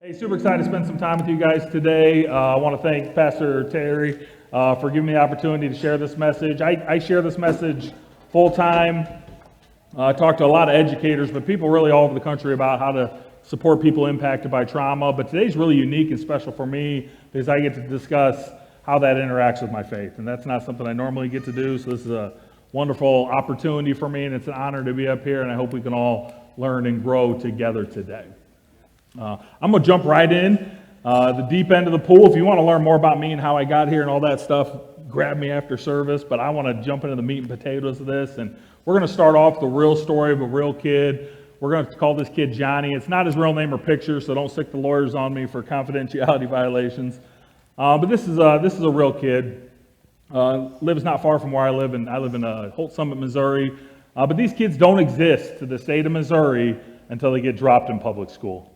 Hey, super excited to spend some time with you guys today. I want to thank Pastor Terry for giving me the opportunity to share this message. I share this message full time. I talk to a lot of educators, but people really all over the country about how to support people impacted by trauma. But today's really unique and special for me because I get to discuss how that interacts with my faith. And that's not something I normally get to do. So this is a wonderful opportunity for me, and it's an honor to be up here. And I hope we can all learn and grow together today. I'm going to jump right in the deep end of the pool. If you want to learn more about me and how I got here and all that stuff, grab me after service. But I want to jump into the meat and potatoes of this. And we're going to start off with the real story of a real kid. We're going to call this kid Johnny. It's not his real name or picture, so don't stick the lawyers on me for confidentiality violations. But this is a real kid. Lives not far from where I live, and I live in Holt Summit, Missouri. But these kids don't exist to the state of Missouri until they get dropped in public school.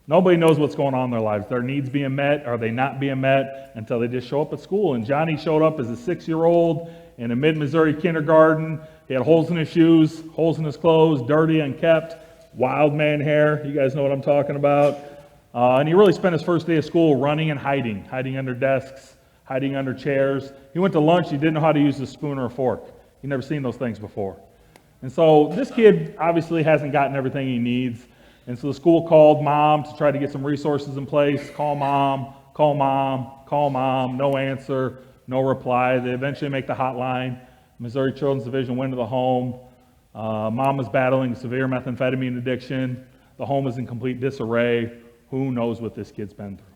Nobody knows what's going on in their lives. Their needs being met, are they not being met, until they just show up at school. And Johnny showed up as a 6-year-old in a mid-Missouri kindergarten. He had holes in his shoes, holes in his clothes, dirty, unkept, wild man hair. You guys know what I'm talking about. And he really spent his first day of school running and hiding under desks, hiding under chairs. He went to lunch. He didn't know how to use a spoon or a fork. He'd never seen those things before. And so this kid obviously hasn't gotten everything he needs. And so the school called mom to try to get some resources in place. Call mom, no answer, no reply. They eventually make the hotline. Missouri Children's Division went to the home. Mom is battling severe methamphetamine addiction. The home is in complete disarray. Who knows what this kid's been through?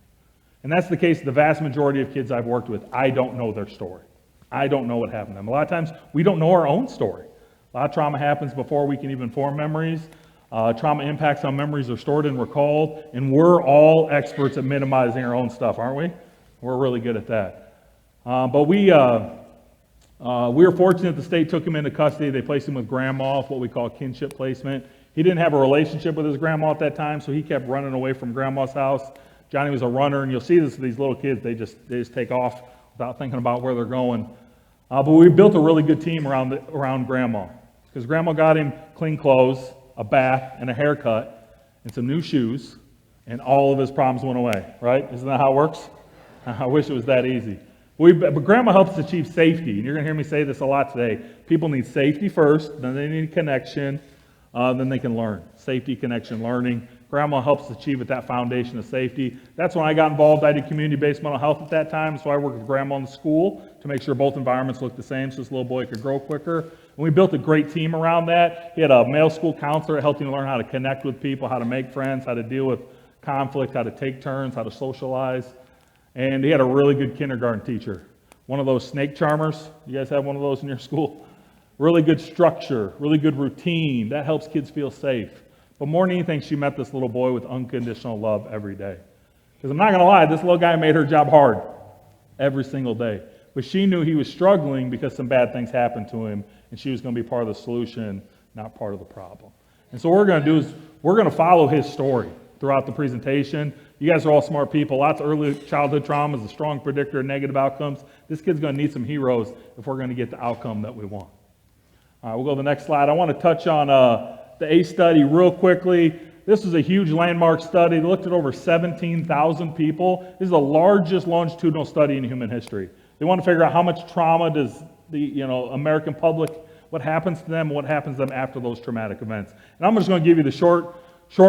And that's the case of the vast majority of kids I've worked with. I don't know their story. I don't know what happened to them. A lot of times we don't know our own story. A lot of trauma happens before we can even form memories. Trauma impacts on memories are stored and recalled, and we're all experts at minimizing our own stuff, aren't we? We're really good at that. But we were fortunate the state took him into custody. They placed him with grandma, what we call kinship placement. He didn't have a relationship with his grandma at that time, so he kept running away from grandma's house. Johnny was a runner, and you'll see this with these little kids. They just take off without thinking about where they're going. But we built a really good team around grandma, because grandma got him clean clothes, a bath, and a haircut, and some new shoes, and all of his problems went away, right? Isn't that how it works? I wish it was that easy. But grandma helps achieve safety, and you're going to hear me say this a lot today. People need safety first, then they need connection, then they can learn. Safety, connection, learning. Grandma helps achieve at that foundation of safety. That's when I got involved. I did community-based mental health at that time, so I worked with grandma in the school to make sure both environments looked the same so this little boy could grow quicker. And we built a great team around that. He had a male school counselor that helped him learn how to connect with people, how to make friends, how to deal with conflict, how to take turns, how to socialize. And he had a really good kindergarten teacher. One of those snake charmers. You guys have one of those in your school? Really good structure, really good routine. That helps kids feel safe. But more than anything, she met this little boy with unconditional love every day. Because I'm not going to lie, this little guy made her job hard every single day. But she knew he was struggling because some bad things happened to him, and she was going to be part of the solution, not part of the problem. And so what we're going to do is we're going to follow his story throughout the presentation. You guys are all smart people. Lots of early childhood trauma is a strong predictor of negative outcomes. This kid's going to need some heroes if we're going to get the outcome that we want. All right, we'll go to the next slide. I want to touch on the ACE study real quickly. This is a huge landmark study. They looked at over 17,000 people. This is the largest longitudinal study in human history. They want to figure out how much trauma does the American public, what happens to them, and what happens to them after those traumatic events. And I'm just going to give you the short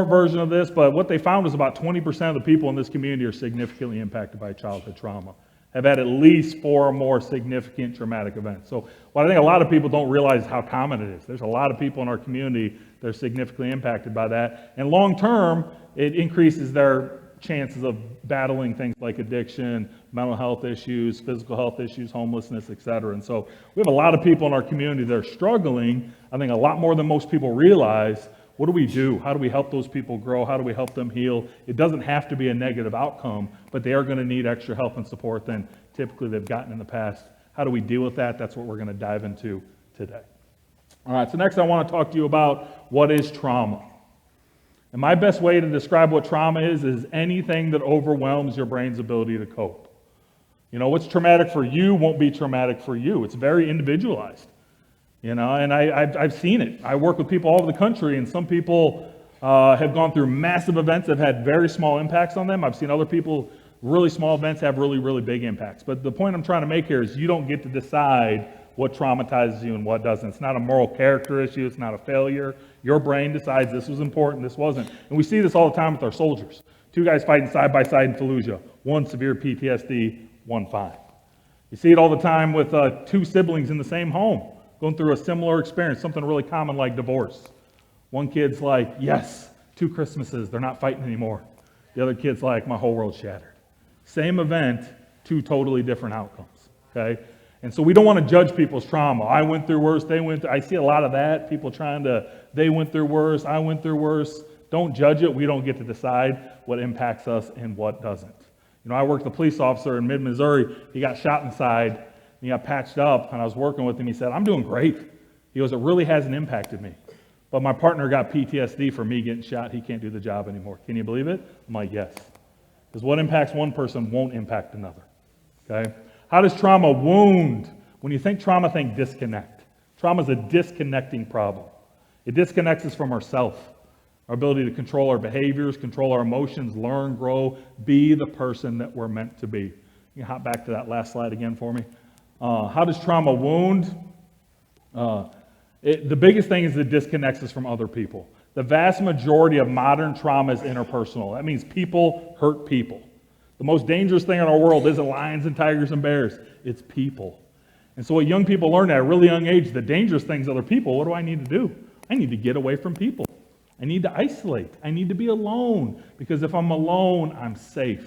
version of this, but what they found is about 20% of the people in this community are significantly impacted by childhood trauma, have had at least 4 or more significant traumatic events. So what I think a lot of people don't realize is how common it is. There's a lot of people in our community that are significantly impacted by that. And long term, it increases their chances of battling things like addiction, mental health issues, physical health issues, homelessness, etc. And so we have a lot of people in our community that are struggling, I think a lot more than most people realize. What do we do? How do we help those people grow? How do we help them heal? It doesn't have to be a negative outcome, but they are going to need extra help and support than typically they've gotten in the past. How do we deal with that? That's what we're going to dive into today. All right, so next I want to talk to you about what is trauma. And my best way to describe what trauma is anything that overwhelms your brain's ability to cope. What's traumatic for you won't be traumatic for you. It's very individualized. And I've seen it. I work with people all over the country, and some people have gone through massive events that have had very small impacts on them. I've seen other people, really small events have really, really big impacts. But the point I'm trying to make here is you don't get to decide what traumatizes you and what doesn't. It's not a moral character issue. It's not a failure. Your brain decides this was important, this wasn't. And we see this all the time with our soldiers. 2 guys fighting side by side in Fallujah. 1 severe PTSD, 1 fine. You see it all the time with 2 siblings in the same home going through a similar experience, something really common like divorce. One kid's like, yes, 2 Christmases, they're not fighting anymore. The other kid's like, my whole world's shattered. Same event, 2 totally different outcomes, okay? And so we don't want to judge people's trauma. I went through worse, they went through, I see a lot of that, people trying to, they went through worse, I went through worse. Don't judge it. We don't get to decide what impacts us and what doesn't. You know, I worked with a police officer in mid-Missouri. He got shot inside, and he got patched up, and I was working with him. He said, I'm doing great. He goes, it really hasn't impacted me. But my partner got PTSD from me getting shot. He can't do the job anymore. Can you believe it? I'm like, yes. Because what impacts one person won't impact another. Okay? How does trauma wound? When you think trauma, think disconnect. Trauma is a disconnecting problem. It disconnects us from ourselves, our ability to control our behaviors, control our emotions, learn, grow, be the person that we're meant to be. You can hop back to that last slide again for me. How does trauma wound? The biggest thing is it disconnects us from other people. The vast majority of modern trauma is interpersonal. That means people hurt people. The most dangerous thing in our world isn't lions and tigers and bears. It's people. And so what young people learn at a really young age, the dangerous things other people, what do I need to do? I need to get away from people. I need to isolate. I need to be alone, because if I'm alone, I'm safe.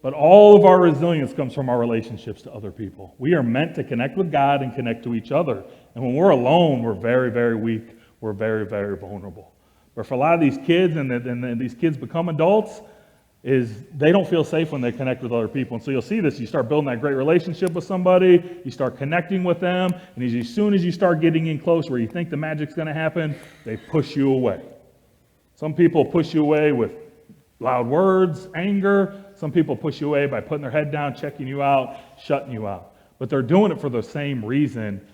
But all of our resilience comes from our relationships to other people. We are meant to connect with God and connect to each other. And when we're alone, we're very, very weak. We're very, very vulnerable. But for a lot of these kids, and these kids become adults, is they don't feel safe when they connect with other people. And so you'll see this. You start building that great relationship with somebody. You start connecting with them. And as soon as you start getting in close where you think the magic's going to happen, they push you away. Some people push you away with loud words, anger. Some people push you away by putting their head down, checking you out, shutting you out. But they're doing it for the same reason.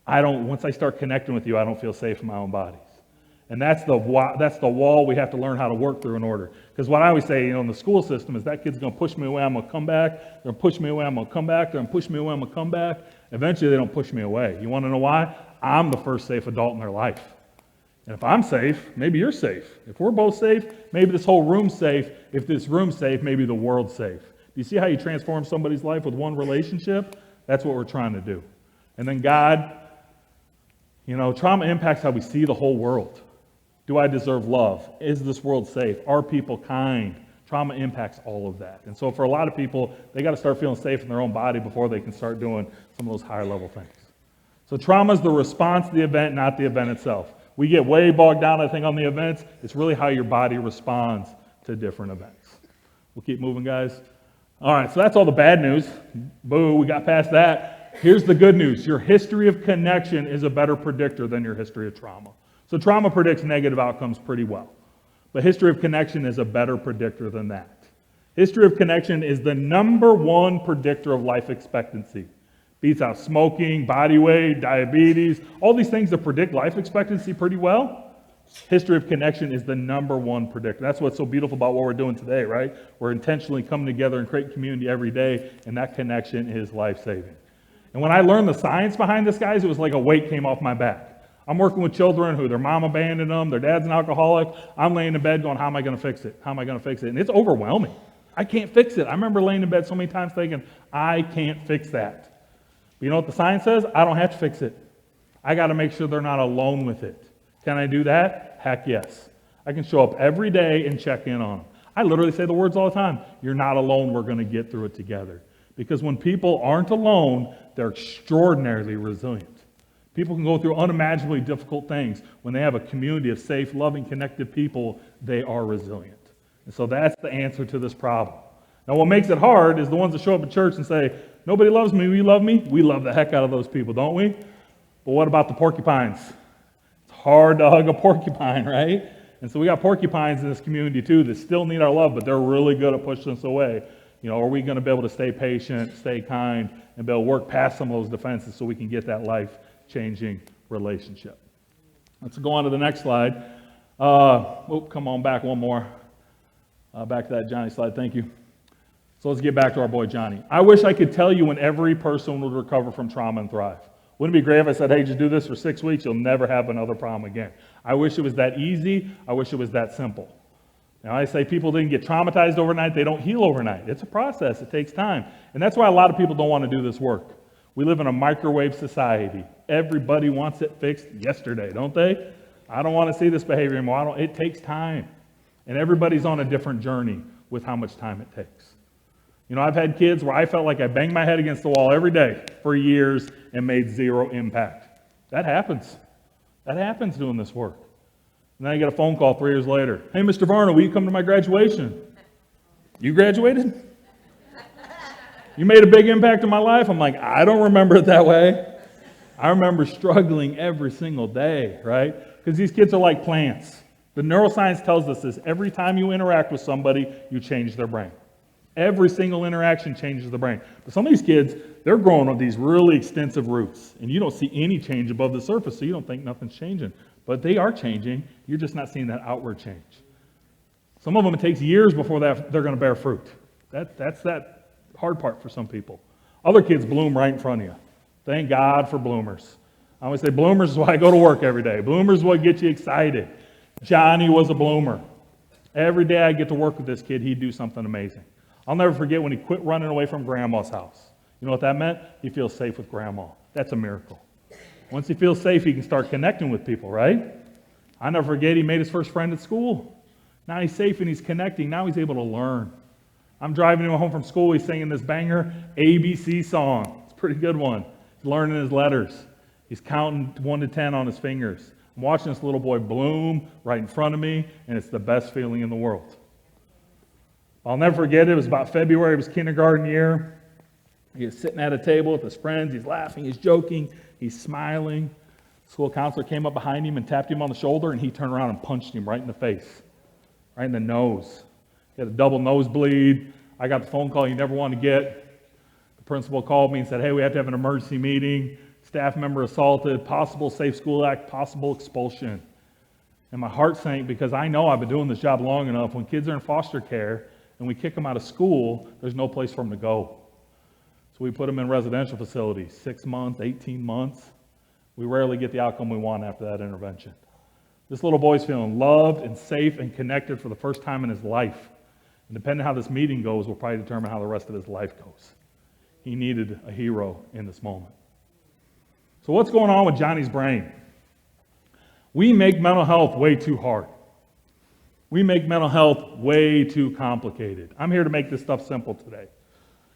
Once I start connecting with you, I don't feel safe in my own bodies. And that's the wall we have to learn how to work through in order. Because what I always say, in the school system is that kid's going to push me away, I'm going to come back. They're going to push me away, I'm going to come back. They're going to push me away, I'm going to come back. Eventually, they don't push me away. You want to know why? I'm the first safe adult in their life. And if I'm safe, maybe you're safe. If we're both safe, maybe this whole room's safe. If this room's safe, maybe the world's safe. Do you see how you transform somebody's life with one relationship? That's what we're trying to do. And then God, trauma impacts how we see the whole world. Do I deserve love? Is this world safe? Are people kind? Trauma impacts all of that. And so for a lot of people, they got to start feeling safe in their own body before they can start doing some of those higher level things. So trauma is the response to the event, not the event itself. We get way bogged down, I think, on the events. It's really how your body responds to different events. We'll keep moving, guys. All right, so that's all the bad news. Boo, we got past that. Here's the good news. Your history of connection is a better predictor than your history of trauma. So trauma predicts negative outcomes pretty well. But history of connection is a better predictor than that. History of connection is the #1 predictor of life expectancy. Beats out smoking, body weight, diabetes, all these things that predict life expectancy pretty well. History of connection is the #1 predictor. That's what's so beautiful about what we're doing today, right? We're intentionally coming together and creating community every day, and that connection is life-saving. And when I learned the science behind this, guys, it was like a weight came off my back. I'm working with children who their mom abandoned them, their dad's an alcoholic. I'm laying in bed going, how am I going to fix it? How am I going to fix it? And it's overwhelming. I can't fix it. I remember laying in bed so many times thinking, I can't fix that. But you know what the science says? I don't have to fix it. I got to make sure they're not alone with it. Can I do that? Heck yes. I can show up every day and check in on them. I literally say the words all the time. You're not alone. We're going to get through it together. Because when people aren't alone, they're extraordinarily resilient. People can go through unimaginably difficult things. When they have a community of safe, loving, connected people, they are resilient. And so that's the answer to this problem. Now, what makes it hard is the ones that show up at church and say, nobody loves me, you love me. We love the heck out of those people, don't we? But what about the porcupines? It's hard to hug a porcupine, right? And so we got porcupines in this community too that still need our love, but they're really good at pushing us away. Are we going to be able to stay patient, stay kind, and be able to work past some of those defenses so we can get that life-changing relationship? Let's go on to the next slide. Come on back one more. Back to that Johnny slide, thank you. So let's get back to our boy Johnny. I wish I could tell you when every person would recover from trauma and thrive. Wouldn't it be great if I said, hey, just do this for 6 weeks, you'll never have another problem again. I wish it was that easy. I wish it was that simple. Now, I say people didn't get traumatized overnight. They don't heal overnight. It's a process. It takes time. And that's why a lot of people don't want to do this work. We live in a microwave society. Everybody wants it fixed yesterday, don't they? I don't want to see this behavior anymore. It takes time. And everybody's on a different journey with how much time it takes. You know, I've had kids where I felt like I banged my head against the wall every day for years and made zero impact. That happens. That happens doing this work. And then I get a phone call 3 years later. Hey, Mr. Varner, will you come to my graduation? You graduated? You made a big impact in my life? I'm like, I don't remember it that way. I remember struggling every single day, right? Because these kids are like plants. The neuroscience tells us this. Every time you interact with somebody, you change their brain. Every single interaction changes the brain. But some of these kids, they're growing up these really extensive roots, and you don't see any change above the surface, so you don't think nothing's changing. But they are changing. You're just not seeing that outward change. Some of them, it takes years before they're going to bear fruit. That's that hard part for some people. Other kids bloom right in front of you. Thank God for bloomers. I always say bloomers is why I go to work every day. Bloomers is what gets you excited. Johnny was a bloomer. Every day I get to work with this kid, he'd do something amazing. I'll never forget when he quit running away from Grandma's house. You know what that meant? He feels safe with Grandma. That's a miracle. Once he feels safe, he can start connecting with people, right? I'll never forget he made his first friend at school. Now he's safe and he's connecting. Now he's able to learn. I'm driving him home from school. He's singing this banger ABC song. It's a pretty good one. He's learning his letters. He's counting 1 to 10 on his fingers. I'm watching this little boy bloom right in front of me, and it's the best feeling in the world. I'll never forget it. It was about February of his kindergarten year. He was sitting at a table with his friends. He's laughing. He's joking. He's smiling. The school counselor came up behind him and tapped him on the shoulder, and he turned around and punched him right in the face, right in the nose. He had a double nosebleed. I got the phone call you never want to get. The principal called me and said, hey, we have to have an emergency meeting. Staff member assaulted, possible Safe School Act, possible expulsion. And my heart sank because I know I've been doing this job long enough. When kids are in foster care and we kick them out of school, there's no place for them to go. So we put them in residential facilities, 6 months, 18 months. We rarely get the outcome we want after that intervention. This little boy's feeling loved and safe and connected for the first time in his life. And depending on how this meeting goes will probably determine how the rest of his life goes. He needed a hero in this moment. So what's going on with Johnny's brain? We make mental health way too hard. We make mental health way too complicated. I'm here to make this stuff simple today.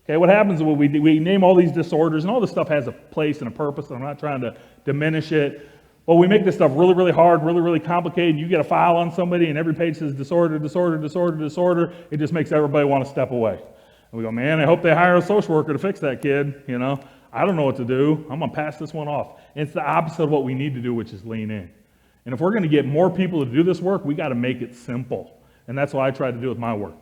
Okay, what happens is we name all these disorders, and all this stuff has a place and a purpose, and I'm not trying to diminish it, but we make this stuff really, really hard, really, really complicated. You get a file on somebody, and every page says disorder, disorder, disorder, disorder. It just makes everybody want to step away. And we go, man, I hope they hire a social worker to fix that kid, you know. I don't know what to do. I'm going to pass this one off. And it's the opposite of what we need to do, which is lean in. And if we're going to get more people to do this work, we got to make it simple. And that's what I try to do with my work.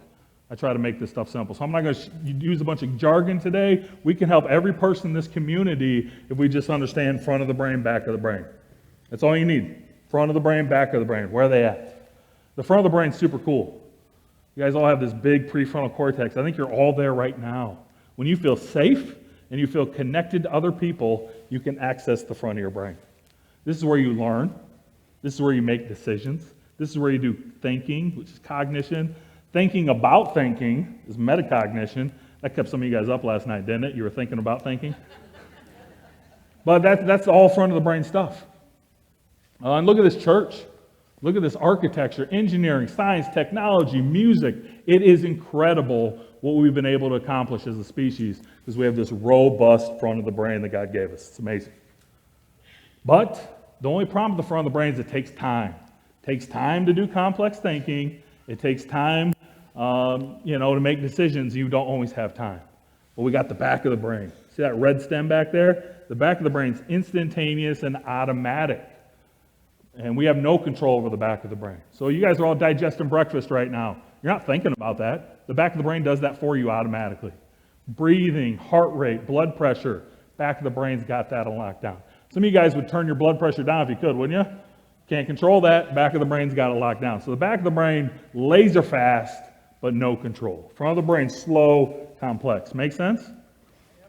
I try to make this stuff simple. So I'm not going to use a bunch of jargon today. We can help every person in this community if we just understand front of the brain, back of the brain. That's all you need. Front of the brain, back of the brain. Where are they at? The front of the brain is super cool. You guys all have this big prefrontal cortex. I think you're all there right now. When you feel safe and you feel connected to other people, you can access the front of your brain. This is where you learn. This is where you make decisions. This is where you do thinking, which is cognition. Thinking about thinking is metacognition. That kept some of you guys up last night, didn't it? You were thinking about thinking. But that's all front of the brain stuff. And look at this church. Look at this architecture, engineering, science, technology, music. It is incredible what we've been able to accomplish as a species because we have this robust front of the brain that God gave us. It's amazing. But the only problem with the front of the brain is it takes time. It takes time to do complex thinking. It takes time, to make decisions. You don't always have time. But we got the back of the brain. See that red stem back there? The back of the brain's instantaneous and automatic. And we have no control over the back of the brain. So you guys are all digesting breakfast right now. You're not thinking about that. The back of the brain does that for you automatically. Breathing, heart rate, blood pressure, back of the brain's got that on lockdown. Some of you guys would turn your blood pressure down if you could, wouldn't you? Can't control that. Back of the brain's got it locked down. So the back of the brain, laser fast, but no control. Front of the brain, slow, complex. Make sense?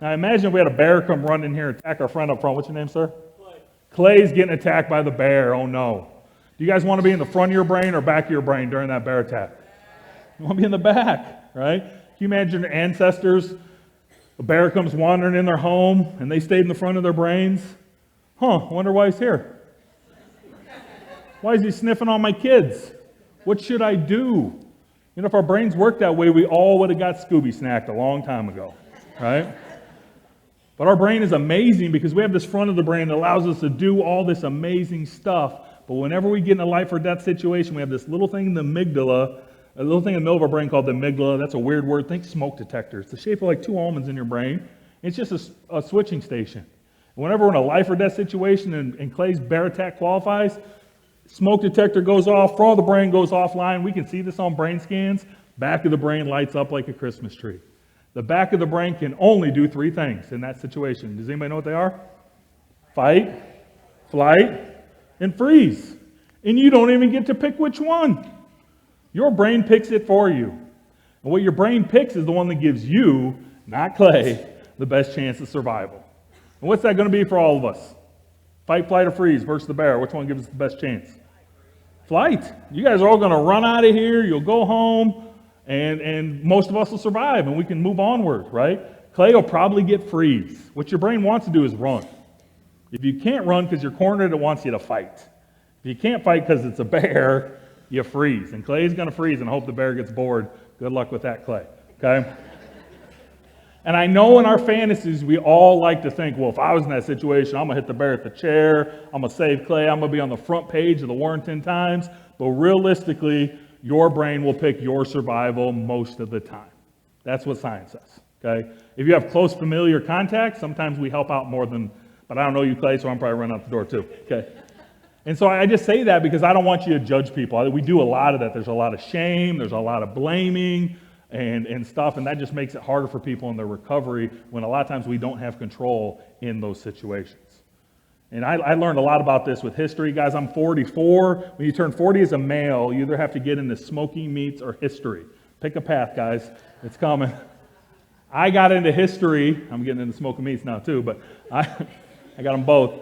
Now imagine if we had a bear come run in here and attack our friend up front. What's your name, sir? Clay. Clay's getting attacked by the bear. Oh no. Do you guys want to be in the front of your brain or back of your brain during that bear attack? You want to be in the back, right? Can you imagine your ancestors? A bear comes wandering in their home and they stayed in the front of their brains. I wonder why he's here. Why is he sniffing on my kids? What should I do? You know, if our brains worked that way, we all would have got Scooby snacked a long time ago, right? But our brain is amazing because we have this front of the brain that allows us to do all this amazing stuff. But whenever we get in a life or death situation, we have this little thing in the amygdala, a little thing in the middle of our brain called the amygdala. That's a weird word. Think smoke detector. It's the shape of like two almonds in your brain. It's just a switching station. And whenever we're in a life or death situation and Clay's bear attack qualifies, smoke detector goes off, front of the brain goes offline. We can see this on brain scans. Back of the brain lights up like a Christmas tree. The back of the brain can only do three things in that situation. Does anybody know what they are? Fight, flight, and freeze. And you don't even get to pick which one. Your brain picks it for you. And what your brain picks is the one that gives you, not Clay, the best chance of survival. And what's that going to be for all of us? Fight, flight, or freeze versus the bear. Which one gives us the best chance? Flight. You guys are all going to run out of here. You'll go home. And most of us will survive, and we can move onward, right? Clay will probably get freeze. What your brain wants to do is run. If you can't run because you're cornered, it wants you to fight. If you can't fight because it's a bear, you freeze. And Clay's going to freeze and hope the bear gets bored. Good luck with that, Clay, okay? And I know in our fantasies, we all like to think, well, if I was in that situation, I'm going to hit the bear at the chair. I'm going to save Clay. I'm going to be on the front page of the Warrington Times. But realistically, your brain will pick your survival most of the time. That's what science says, okay? If you have close familiar contacts, sometimes we help out more than, but I don't know you, Clay, so I'm probably running out the door too, okay? And so I just say that because I don't want you to judge people. We do a lot of that. There's a lot of shame. There's a lot of blaming and stuff, and that just makes it harder for people in their recovery when a lot of times we don't have control in those situations. And I learned a lot about this with history. Guys, I'm 44. When you turn 40 as a male, you either have to get into smoking meats or history. Pick a path, guys. It's coming. I got into history. I'm getting into smoking meats now too, but I got them both.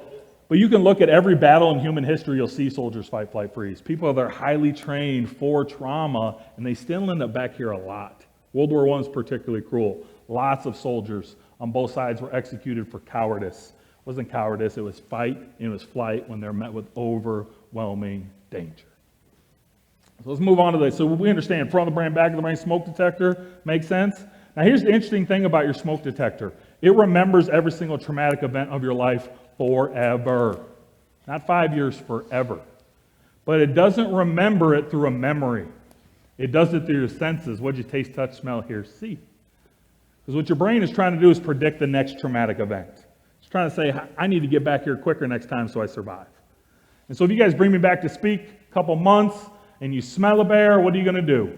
But you can look at every battle in human history, you'll see soldiers fight, flight, freeze. People that are highly trained for trauma, and they still end up back here a lot. World War I is particularly cruel. Lots of soldiers on both sides were executed for cowardice. It wasn't cowardice, it was fight, and it was flight when they're met with overwhelming danger. So let's move on to this. So we understand front of the brain, back of the brain, smoke detector, makes sense? Now here's the interesting thing about your smoke detector. It remembers every single traumatic event of your life forever. Not 5 years, forever. But it doesn't remember it through a memory. It does it through your senses. What'd you taste, touch, smell, hear, see? Because what your brain is trying to do is predict the next traumatic event. It's trying to say, I need to get back here quicker next time so I survive. And so if you guys bring me back to speak a couple months and you smell a bear, what are you going to do?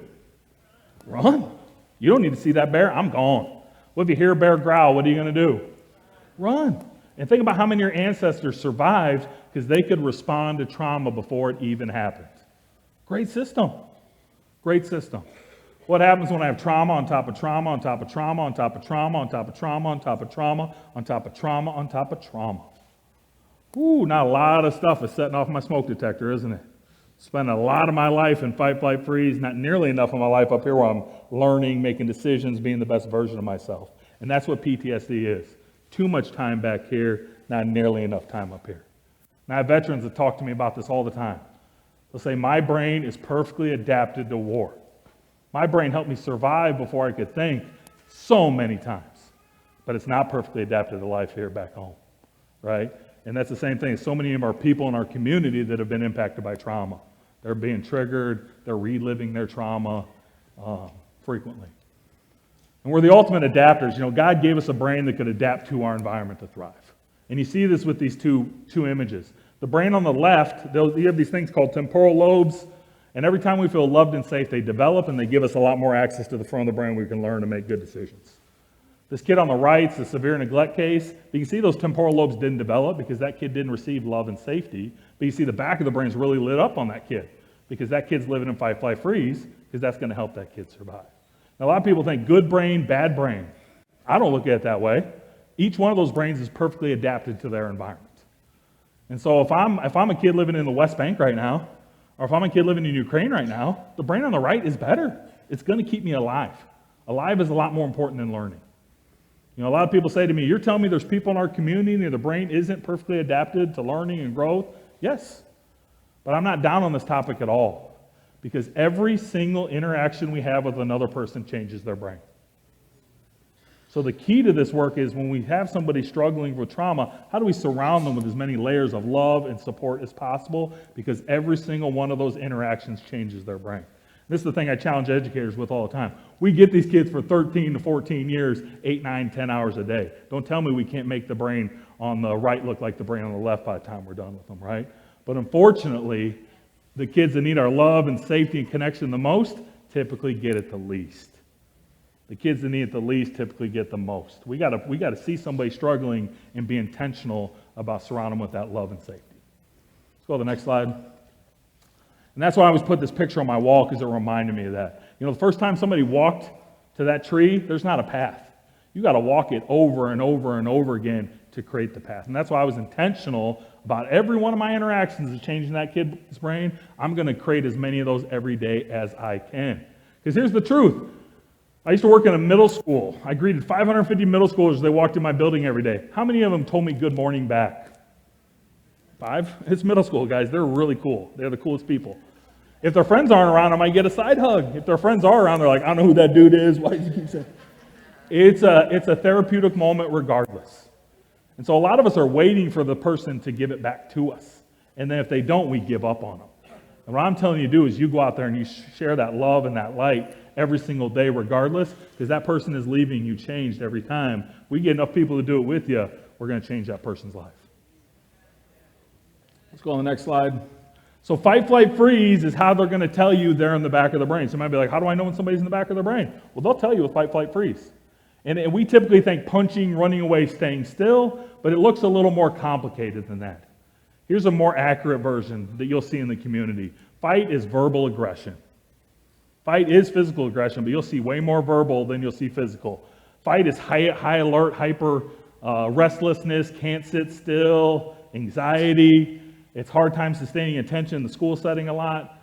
Run. You don't need to see that bear. I'm gone. What if you hear a bear growl? What are you going to do? Run. And think about how many of your ancestors survived because they could respond to trauma before it even happened. Great system. Great system. What happens when I have trauma on top of trauma on top of trauma on top of trauma on top of trauma on top of trauma on top of trauma on top of trauma? Ooh, not a lot of stuff is setting off my smoke detector, isn't it? Spend a lot of my life in fight, flight, freeze, not nearly enough of my life up here where I'm learning, making decisions, being the best version of myself. And that's what PTSD is. Too much time back here, not nearly enough time up here. Now, I have veterans that talk to me about this all the time. They'll say, my brain is perfectly adapted to war. My brain helped me survive before I could think so many times. But it's not perfectly adapted to life here back home, right? And that's the same thing. So many of our people in our community that have been impacted by trauma. They're being triggered. They're reliving their trauma frequently. And we're the ultimate adapters. You know, God gave us a brain that could adapt to our environment to thrive. And you see this with these two images. The brain on the left, you have these things called temporal lobes. And every time we feel loved and safe, they develop and they give us a lot more access to the front of the brain where we can learn to make good decisions. This kid on the right's the severe neglect case. But you can see those temporal lobes didn't develop because that kid didn't receive love and safety. But you see the back of the brain's really lit up on that kid because that kid's living in fight, flight, freeze because that's going to help that kid survive. Now, a lot of people think good brain, bad brain. I don't look at it that way. Each one of those brains is perfectly adapted to their environment. And so if I'm a kid living in the West Bank right now, or if I'm a kid living in Ukraine right now, the brain on the right is better. It's going to keep me alive. Alive is a lot more important than learning. You know, a lot of people say to me, you're telling me there's people in our community and the brain isn't perfectly adapted to learning and growth? Yes, but I'm not down on this topic at all because every single interaction we have with another person changes their brain. So the key to this work is when we have somebody struggling with trauma, how do we surround them with as many layers of love and support as possible? Because every single one of those interactions changes their brain. This is the thing I challenge educators with all the time. We get these kids for 13 to 14 years, 8, 9, 10 hours a day. Don't tell me we can't make the brain on the right look like the brain on the left by the time we're done with them, right? But unfortunately, the kids that need our love and safety and connection the most typically get it the least. The kids that need it the least typically get the most. We gotta see somebody struggling and be intentional about surrounding them with that love and safety. Let's go to the next slide. And that's why I always put this picture on my wall because it reminded me of that. You know, the first time somebody walked to that tree, there's not a path. You got to walk it over and over and over again to create the path. And that's why I was intentional about every one of my interactions of changing that kid's brain. I'm going to create as many of those every day as I can. Because here's the truth. I used to work in a middle school. I greeted 550 middle schoolers as they walked in my building every day. How many of them told me good morning back? 5? It's middle school, guys. They're really cool. They're the coolest people. If their friends aren't around, I might get a side hug. If their friends are around, they're like, I don't know who that dude is. Why do you keep saying? It's a therapeutic moment regardless. And so a lot of us are waiting for the person to give it back to us. And then if they don't, we give up on them. And what I'm telling you to do is you go out there and you share that love and that light every single day regardless, because that person is leaving you changed every time. We get enough people to do it with you, we're going to change that person's life. Let's go on the next slide. So fight, flight, freeze is how they're going to tell you they're in the back of the brain. So you might be like, how do I know when somebody's in the back of their brain? Well, they'll tell you with fight, flight, freeze. And we typically think punching, running away, staying still, but it looks a little more complicated than that. Here's a more accurate version that you'll see in the community. Fight is verbal aggression. Fight is physical aggression, but you'll see way more verbal than you'll see physical. Fight is high alert, hyper restlessness, can't sit still, anxiety. It's hard time sustaining attention in the school setting a lot.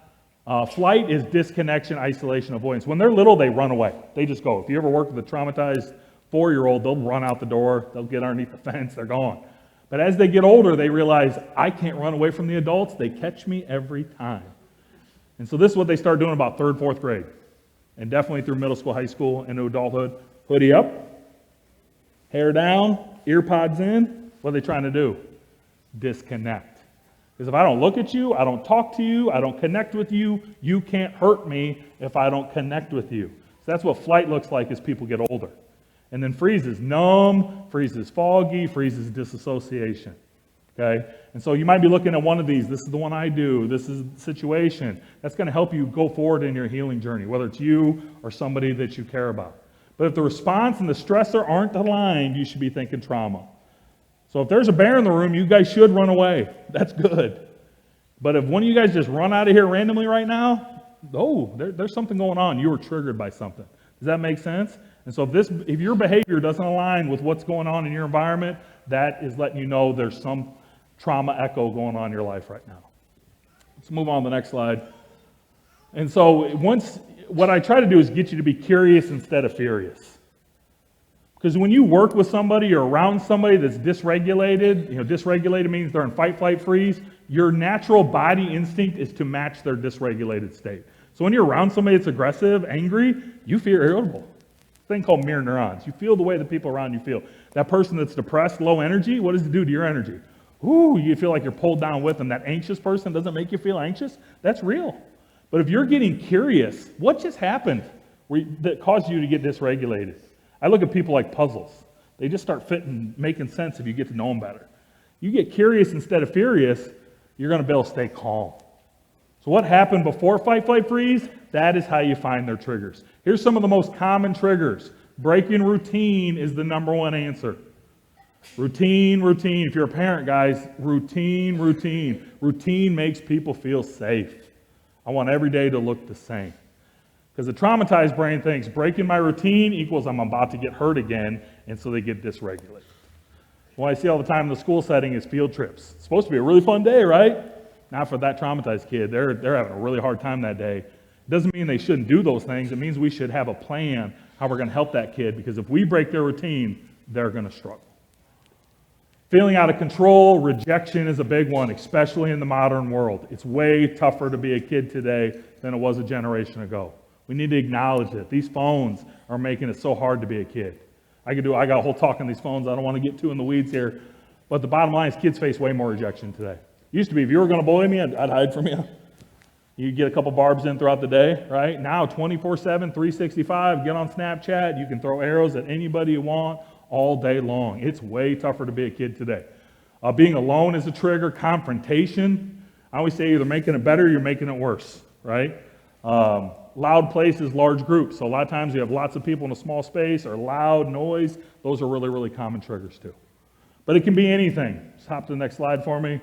Flight is disconnection, isolation, avoidance. When they're little, they run away. They just go. If you ever work with a traumatized 4-year-old, they'll run out the door. They'll get underneath the fence. They're gone. But as they get older, they realize, I can't run away from the adults. They catch me every time. And so this is what they start doing about 3rd, 4th grade. And definitely through middle school, high school, into adulthood. Hoodie up, hair down, ear pods in. What are they trying to do? Disconnect. Because if I don't look at you, I don't talk to you, I don't connect with you, you can't hurt me if I don't connect with you. So that's what flight looks like as people get older. And then freeze is numb, freeze is foggy, freeze is disassociation. Okay? And so you might be looking at one of these. This is the one I do. This is the situation. That's going to help you go forward in your healing journey, whether it's you or somebody that you care about. But if the response and the stressor aren't aligned, you should be thinking trauma. So if there's a bear in the room, you guys should run away. That's good. But if one of you guys just run out of here randomly right now, there's something going on. You were triggered by something. Does that make sense? And so if your behavior doesn't align with what's going on in your environment, that is letting you know there's some trauma echo going on in your life right now. Let's move on to the next slide. And so what I try to do is get you to be curious instead of furious. Because when you work with somebody or around somebody that's dysregulated, dysregulated means they're in fight, flight, freeze, your natural body instinct is to match their dysregulated state. So when you're around somebody that's aggressive, angry, you feel irritable. It's a thing called mirror neurons. You feel the way the people around you feel. That person that's depressed, low energy, what does it do to your energy? Ooh, you feel like you're pulled down with them. That anxious person doesn't make you feel anxious? That's real. But if you're getting curious, what just happened that caused you to get dysregulated? I look at people like puzzles. They just start making sense if you get to know them better. You get curious instead of furious, you're going to be able to stay calm. So what happened before fight, flight, freeze? That is how you find their triggers. Here's some of the most common triggers. Breaking routine is the number one answer. Routine, routine. If you're a parent, guys, routine, routine. Routine makes people feel safe. I want every day to look the same. Because the traumatized brain thinks breaking my routine equals I'm about to get hurt again, and so they get dysregulated. What I see all the time in the school setting is field trips. It's supposed to be a really fun day, right? Not for that traumatized kid. They're having a really hard time that day. It doesn't mean they shouldn't do those things. It means we should have a plan how we're going to help that kid, because if we break their routine, they're going to struggle. Feeling out of control, rejection is a big one, especially in the modern world. It's way tougher to be a kid today than it was a generation ago. We need to acknowledge it. These phones are making it so hard to be a kid. I got a whole talk on these phones. I don't want to get too in the weeds here. But the bottom line is kids face way more rejection today. It used to be if you were going to bully me, I'd hide from you. You get a couple barbs in throughout the day, right? Now, 24/7, 365, get on Snapchat. You can throw arrows at anybody you want all day long. It's way tougher to be a kid today. Being alone is a trigger. Confrontation. I always say either making it better or you're making it worse, right? Loud places, large groups. So a lot of times you have lots of people in a small space or loud noise. Those are really, really common triggers too. But it can be anything. Just hop to the next slide for me.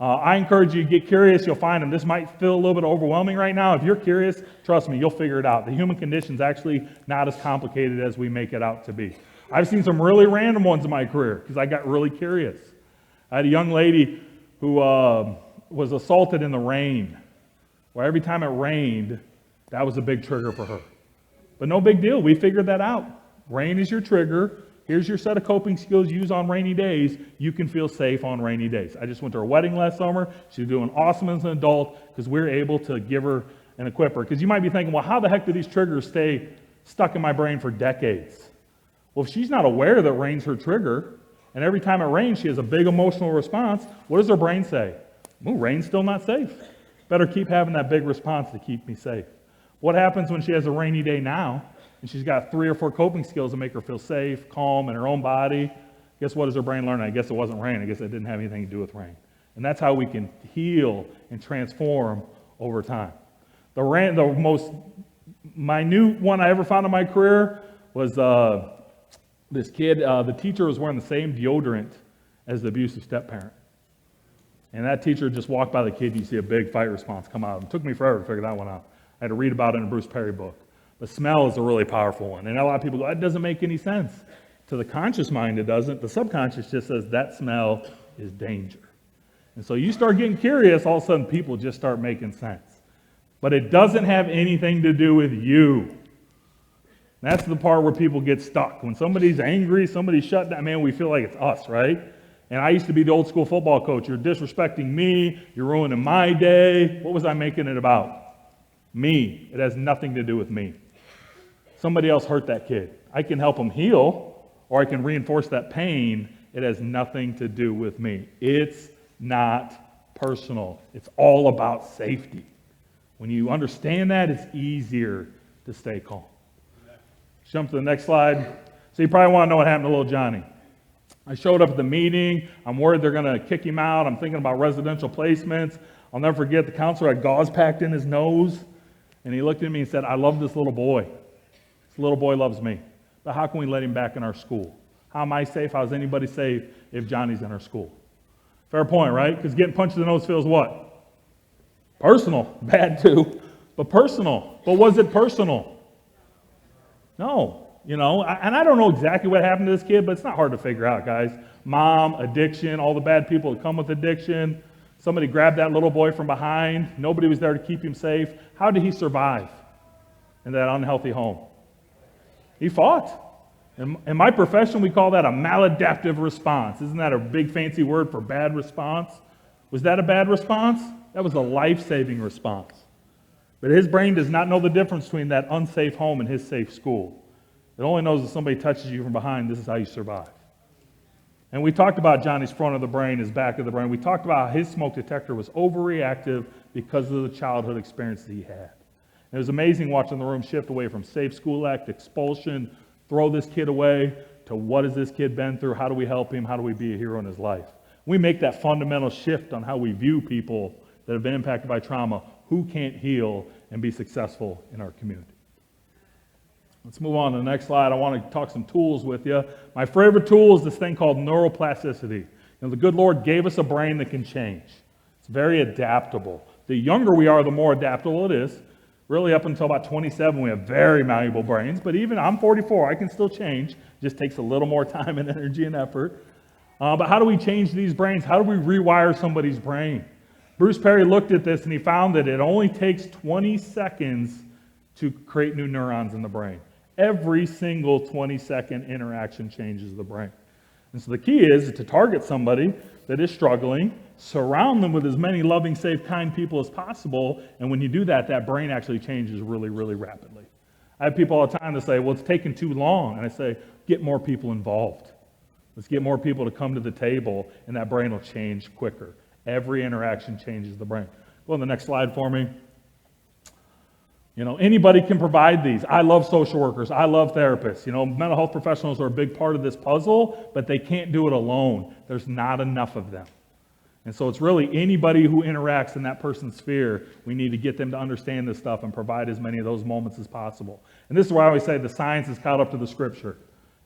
I encourage you to get curious. You'll find them. This might feel a little bit overwhelming right now. If you're curious, trust me, you'll figure it out. The human condition is actually not as complicated as we make it out to be. I've seen some really random ones in my career because I got really curious. I had a young lady who was assaulted in the rain. Well, every time it rained, that was a big trigger for her. But no big deal. We figured that out. Rain is your trigger. Here's your set of coping skills used on rainy days. You can feel safe on rainy days. I just went to her wedding last summer. She's doing awesome as an adult because we're able to give her and equip her. Because you might be thinking, well, how the heck do these triggers stay stuck in my brain for decades? Well, if she's not aware that rain's her trigger, and every time it rains she has a big emotional response, what does her brain say? Well, rain's still not safe. Better keep having that big response to keep me safe. What happens when she has a rainy day now, and she's got 3 or 4 coping skills that make her feel safe, calm in her own body? Guess what does her brain learn? I guess it wasn't rain. I guess it didn't have anything to do with rain. And that's how we can heal and transform over time. The most minute one I ever found in my career was this kid. The teacher was wearing the same deodorant as the abusive step-parent. And that teacher just walked by the kid, and you see a big fight response come out. It took me forever to figure that one out. I had to read about it in a Bruce Perry book. But smell is a really powerful one. And a lot of people go, that doesn't make any sense. To the conscious mind, it doesn't. The subconscious just says that smell is danger. And so you start getting curious, all of a sudden people just start making sense. But it doesn't have anything to do with you. That's the part where people get stuck. When somebody's angry, somebody's shut down, man, we feel like it's us, right? And I used to be the old school football coach. You're disrespecting me. You're ruining my day. What was I making it about? Me. It has nothing to do with me. Somebody else hurt that kid. I can help them heal, or I can reinforce that pain. It has nothing to do with me. It's not personal. It's all about safety. When you understand that, it's easier to stay calm. Jump to the next slide. So you probably want to know what happened to little Johnny. I showed up at the meeting. I'm worried they're going to kick him out. I'm thinking about residential placements. I'll never forget the counselor had gauze packed in his nose. And he looked at me and said, I love this little boy. This little boy loves me. But how can we let him back in our school? How am I safe? How is anybody safe if Johnny's in our school? Fair point, right? Because getting punched in the nose feels what? Personal. Bad too. But personal. But was it personal? No. And I don't know exactly what happened to this kid, but it's not hard to figure out, guys. Mom, addiction, all the bad people that come with addiction. Somebody grabbed that little boy from behind. Nobody was there to keep him safe. How did he survive in that unhealthy home? He fought. In my profession, we call that a maladaptive response. Isn't that a big fancy word for bad response? Was that a bad response? That was a life-saving response. But his brain does not know the difference between that unsafe home and his safe school. It only knows if somebody touches you from behind, this is how you survive. And we talked about Johnny's front of the brain, his back of the brain. We talked about how his smoke detector was overreactive because of the childhood experience that he had. And it was amazing watching the room shift away from safe school act, expulsion, throw this kid away, to what has this kid been through, how do we help him, how do we be a hero in his life. We make that fundamental shift on how we view people that have been impacted by trauma, who can't heal and be successful in our community. Let's move on to the next slide. I want to talk some tools with you. My favorite tool is this thing called neuroplasticity. The good Lord gave us a brain that can change. It's very adaptable. The younger we are, the more adaptable it is. Really, up until about 27, we have very malleable brains. But even I'm 44, I can still change. Just takes a little more time and energy and effort. But how do we change these brains? How do we rewire somebody's brain? Bruce Perry looked at this and he found that it only takes 20 seconds to create new neurons in the brain. Every single 20-second interaction changes the brain. And so the key is to target somebody that is struggling, surround them with as many loving, safe, kind people as possible, and when you do that, that brain actually changes really, really rapidly. I have people all the time that say, well, it's taking too long, and I say, get more people involved. Let's get more people to come to the table, and that brain will change quicker. Every interaction changes the brain. Go on the next slide for me. Anybody can provide these. I love social workers. I love therapists. Mental health professionals are a big part of this puzzle, but they can't do it alone. There's not enough of them. And so it's really anybody who interacts in that person's sphere, we need to get them to understand this stuff and provide as many of those moments as possible. And this is why I always say the science is caught up to the scripture.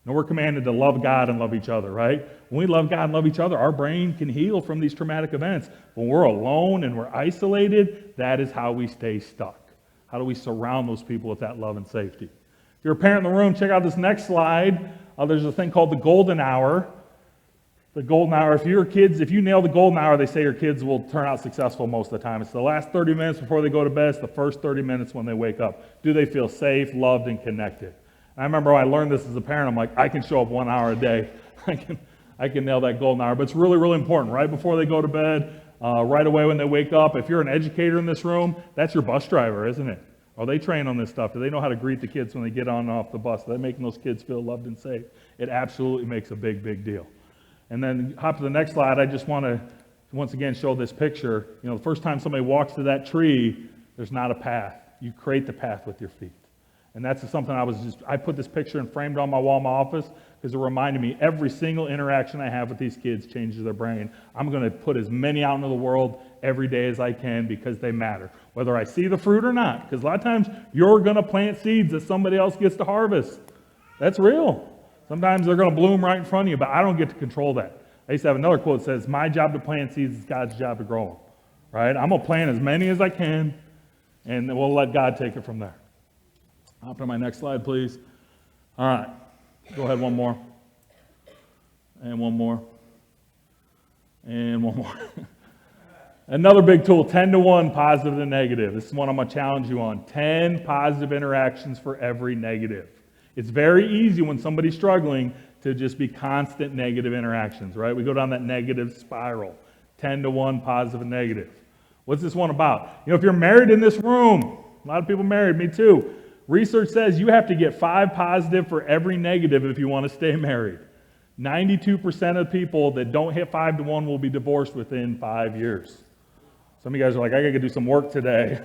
We're commanded to love God and love each other, right? When we love God and love each other, our brain can heal from these traumatic events. When we're alone and we're isolated, that is how we stay stuck. How do we surround those people with that love and safety? If you're a parent in the room, check out this next slide. There's a thing called the golden hour. The golden hour, if you nail the golden hour, they say your kids will turn out successful most of the time. It's the last 30 minutes before they go to bed. It's the first 30 minutes when they wake up. Do they feel safe, loved, and connected? And I remember when I learned this as a parent, I'm like, I can show up 1 hour a day. I can nail that golden hour. But it's really, really important. Right before they go to bed, right away when they wake up. If you're an educator in this room, that's your bus driver, isn't it? Are they trained on this stuff? Do they know how to greet the kids when they get on and off the bus? Are they making those kids feel loved and safe? It absolutely makes a big, big deal. And then hop to the next slide. I just want to, once again, show this picture. The first time somebody walks to that tree, there's not a path. You create the path with your feet. And that's something I put this picture and framed it on my wall in my office because it reminded me every single interaction I have with these kids changes their brain. I'm going to put as many out into the world every day as I can because they matter, whether I see the fruit or not. Because a lot of times you're going to plant seeds that somebody else gets to harvest. That's real. Sometimes they're going to bloom right in front of you, but I don't get to control that. I used to have another quote that says, my job to plant seeds is God's job to grow them. Right? I'm going to plant as many as I can, and we'll let God take it from there. Hop to my next slide, please. All right. Go ahead, one more. And one more. And one more. Another big tool, 10-to-1, positive to negative. This is one I'm going to challenge you on. 10 positive interactions for every negative. It's very easy when somebody's struggling to just be constant negative interactions, right? We go down that negative spiral. 10-to-1, positive and negative. What's this one about? If you're married in this room, a lot of people married, me too. Research says you have to get 5 positive for every negative if you want to stay married. 92% of people that don't hit 5-to-1 will be divorced within 5 years. Some of you guys are like, I got to do some work today.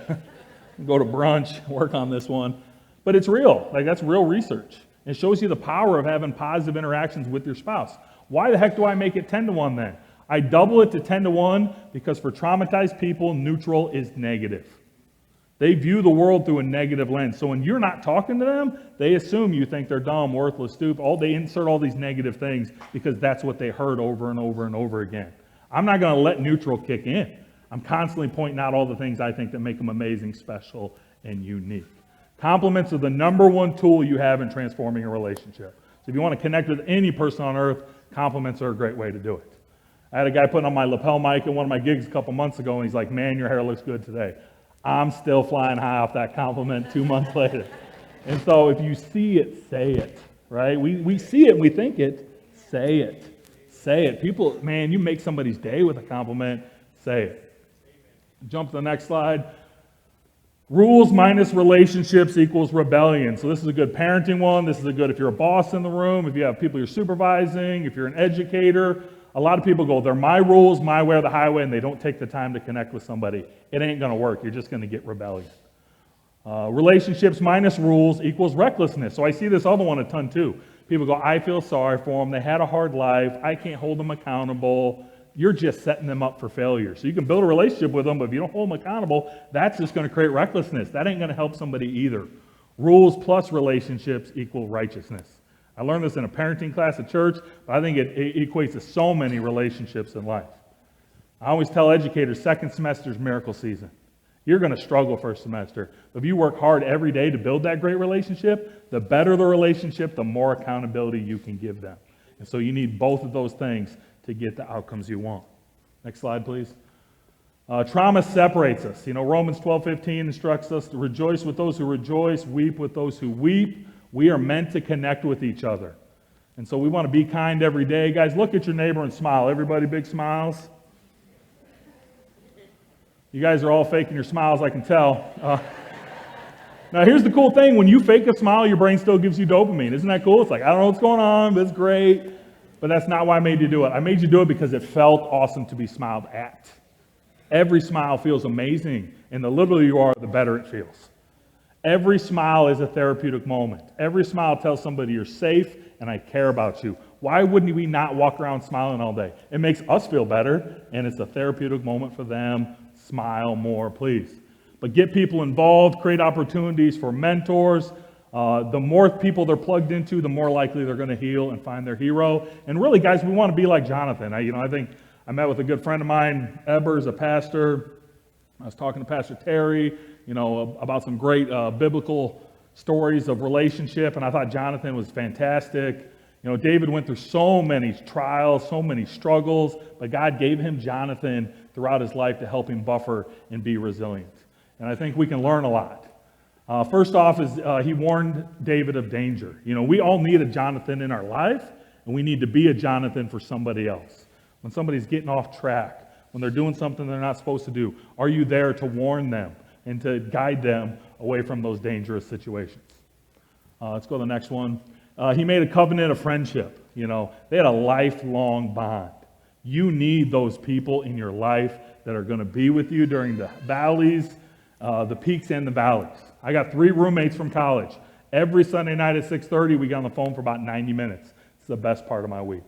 Go to brunch, work on this one. But it's real. That's real research. It shows you the power of having positive interactions with your spouse. Why the heck do I make it 10-to-1 then? I double it to 10-to-1 because for traumatized people, neutral is negative. They view the world through a negative lens. So when you're not talking to them, they assume you think they're dumb, worthless, stupid. They insert all these negative things because that's what they heard over and over and over again. I'm not going to let neutral kick in. I'm constantly pointing out all the things I think that make them amazing, special, and unique. Compliments are the #1 tool you have in transforming a relationship. So if you want to connect with any person on earth, compliments are a great way to do it. I had a guy putting on my lapel mic at one of my gigs a couple months ago, and he's like, man, your hair looks good today. I'm still flying high off that compliment 2 months later. And so if you see it, say it, right? We see it, we think it, say it. Say it. People, man, you make somebody's day with a compliment, say it. Jump to the next slide. Rules minus relationships equals rebellion. So this is a good parenting one. This is a good if you're a boss in the room, if you have people you're supervising, if you're an educator. A lot of people go, they're my rules, my way or the highway, and they don't take the time to connect with somebody. It ain't going to work. You're just going to get rebellion. Relationships minus rules equals recklessness. So I see this other one a ton too. People go, I feel sorry for them. They had a hard life. I can't hold them accountable. You're just setting them up for failure. So you can build a relationship with them, but if you don't hold them accountable, that's just going to create recklessness. That ain't going to help somebody either. Rules plus relationships equal righteousness. I learned this in a parenting class at church, but I think it equates to so many relationships in life. I always tell educators, second semester is miracle season. You're going to struggle first semester. But if you work hard every day to build that great relationship, the better the relationship, the more accountability you can give them. And so you need both of those things to get the outcomes you want. Next slide, please. Trauma separates us. Romans 12:15 instructs us to rejoice with those who rejoice, weep with those who weep. We are meant to connect with each other. And so we want to be kind every day. Guys, look at your neighbor and smile. Everybody big smiles? You guys are all faking your smiles, I can tell. Now, here's the cool thing. When you fake a smile, your brain still gives you dopamine. Isn't that cool? It's like, I don't know what's going on, but it's great. But that's not why I made you do it. I made you do it because it felt awesome to be smiled at. Every smile feels amazing, and the littler you are, the better it feels. Every smile is a therapeutic moment. Every smile tells somebody you're safe and I care about you. Why wouldn't we not walk around smiling all day? It makes us feel better, and it's a therapeutic moment for them. Smile more, please. But get people involved, create opportunities for mentors. The more people they're plugged into, the more likely they're going to heal and find their hero. And really, guys, we want to be like Jonathan. I think I met with a good friend of mine, Eber's a pastor. I was talking to Pastor Terry, about some great biblical stories of relationship, and I thought Jonathan was fantastic. David went through so many trials, so many struggles, but God gave him Jonathan throughout his life to help him buffer and be resilient. And I think we can learn a lot. First off is he warned David of danger. We all need a Jonathan in our life, and we need to be a Jonathan for somebody else. When somebody's getting off track, when they're doing something they're not supposed to do, are you there to warn them and to guide them away from those dangerous situations? Let's go to the next one. He made a covenant of friendship. They had a lifelong bond. You need those people in your life that are going to be with you during the valleys, the peaks and the valleys. I got 3 roommates from college. Every Sunday night at 6:30, we got on the phone for about 90 minutes. It's the best part of my week.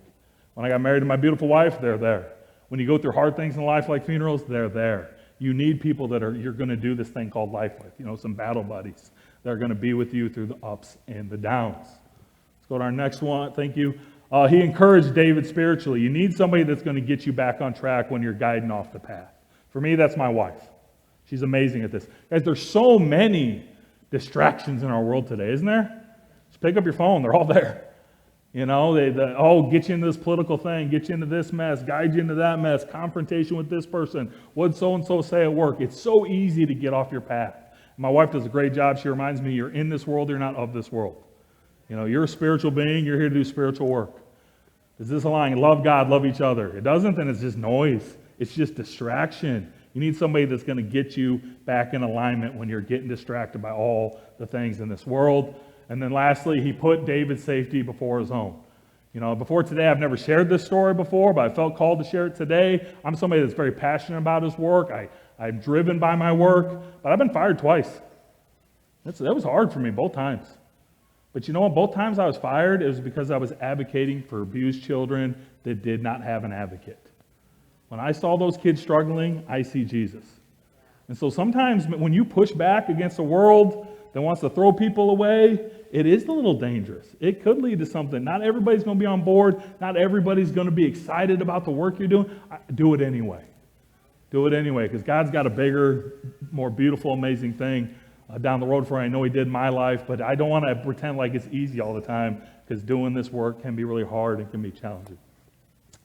When I got married to my beautiful wife, they're there. When you go through hard things in life like funerals, they're there. You need people that you're going to do this thing called life with, some battle buddies that are going to be with you through the ups and the downs. Let's go to our next one. Thank you. He encouraged David spiritually. You need somebody that's going to get you back on track when you're guiding off the path. For me, that's my wife. She's amazing at this. Guys, there's so many distractions in our world today, isn't there? Just pick up your phone. They're all there. Get you into this political thing, get you into this mess, guide you into that mess, confrontation with this person, what'd so-and-so say at work? It's so easy to get off your path. My wife does a great job. She reminds me, you're in this world, you're not of this world. You're a spiritual being, you're here to do spiritual work. Does this align? Love God, love each other. It doesn't, then it's just noise. It's just distraction. You need somebody that's going to get you back in alignment when you're getting distracted by all the things in this world. And then lastly, he put David's safety before his own. Before today, I've never shared this story before, but I felt called to share it today. I'm somebody that's very passionate about his work. I'm driven by my work, but I've been fired twice. That was hard for me both times. But you know what? Both times I was fired, it was because I was advocating for abused children that did not have an advocate. When I saw those kids struggling, I see Jesus. And so sometimes when you push back against a world that wants to throw people away, it is a little dangerous. It could lead to something. Not everybody's going to be on board. Not everybody's going to be excited about the work you're doing. Do it anyway. Do it anyway, because God's got a bigger, more beautiful, amazing thing down the road for you. I know He did in my life, but I don't want to pretend like it's easy all the time, because doing this work can be really hard and can be challenging.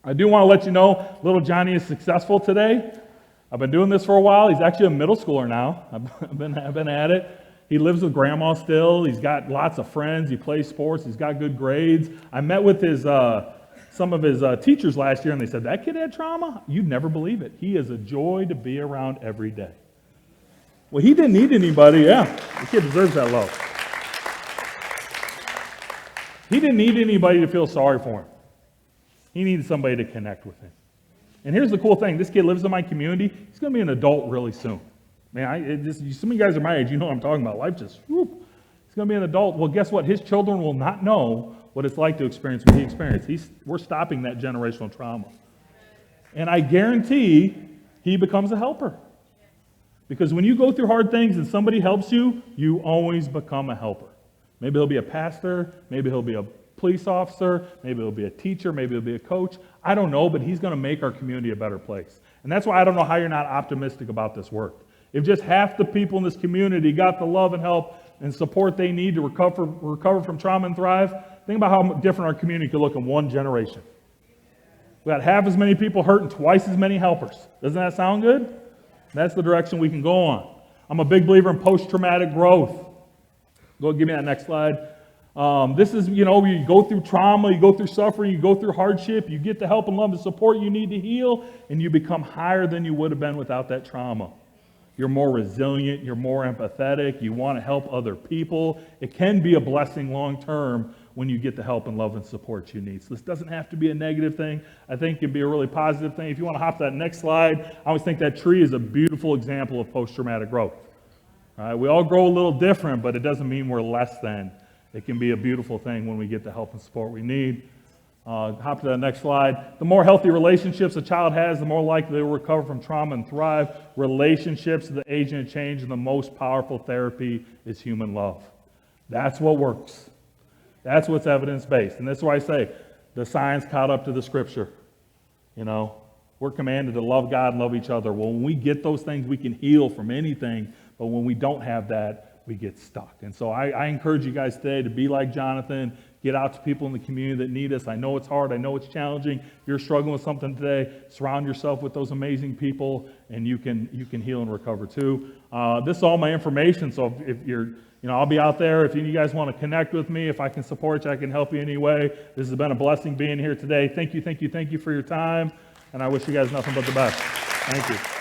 I do want to let you know, little Johnny is successful today. I've been doing this for a while. He's actually a middle schooler now. I've been at it. He lives with grandma still. He's got lots of friends. He plays sports. He's got good grades. I met with some of his teachers last year, and they said, that kid had trauma? You'd never believe it. He is a joy to be around every day. Well, he didn't need anybody. Yeah, the kid deserves that love. He didn't need anybody to feel sorry for him. He needed somebody to connect with him. And here's the cool thing. This kid lives in my community. He's going to be an adult really soon. Man, some of you guys are my age. You know what I'm talking about. Life just, whoop. He's going to be an adult. Well, guess what? His children will not know what it's like to experience what he experienced. We're stopping that generational trauma. And I guarantee he becomes a helper. Because when you go through hard things and somebody helps you, you always become a helper. Maybe he'll be a pastor, maybe he'll be a police officer, maybe he'll be a teacher, maybe he'll be a coach. I don't know, but he's going to make our community a better place. And that's why I don't know how you're not optimistic about this work. If just half the people in this community got the love and help and support they need to recover from trauma and thrive, think about how different our community could look in one generation. We got half as many people hurt and twice as many helpers. Doesn't that sound good? That's the direction we can go on. I'm a big believer in post-traumatic growth. Go give me that next slide. This is, you go through trauma, you go through suffering, you go through hardship, you get the help and love and support you need to heal, and you become higher than you would have been without that trauma. You're more resilient, you're more empathetic, you want to help other people. It can be a blessing long term when you get the help and love and support you need. So this doesn't have to be a negative thing. I think it can be a really positive thing. If you want to hop to that next slide, I always think that tree is a beautiful example of post-traumatic growth. All right, we all grow a little different, but it doesn't mean we're less than. It can be a beautiful thing when we get the help and support we need. Hop to the next slide. The more healthy relationships a child has, the more likely they will recover from trauma and thrive. Relationships are the agent of change, and the most powerful therapy is human love. That's what works. That's what's evidence-based. And that's why I say the science caught up to the scripture. We're commanded to love God and love each other. Well, when we get those things, we can heal from anything. But when we don't have that, we get stuck. And so I encourage you guys today to be like Jonathan. Get out to people in the community that need us. I know it's hard. I know it's challenging. If you're struggling with something today, surround yourself with those amazing people, and you can heal and recover too. This is all my information, so if you're, I'll be out there. If you guys want to connect with me, if I can support you, I can help you any way. This has been a blessing being here today. Thank you for your time, and I wish you guys nothing but the best. Thank you.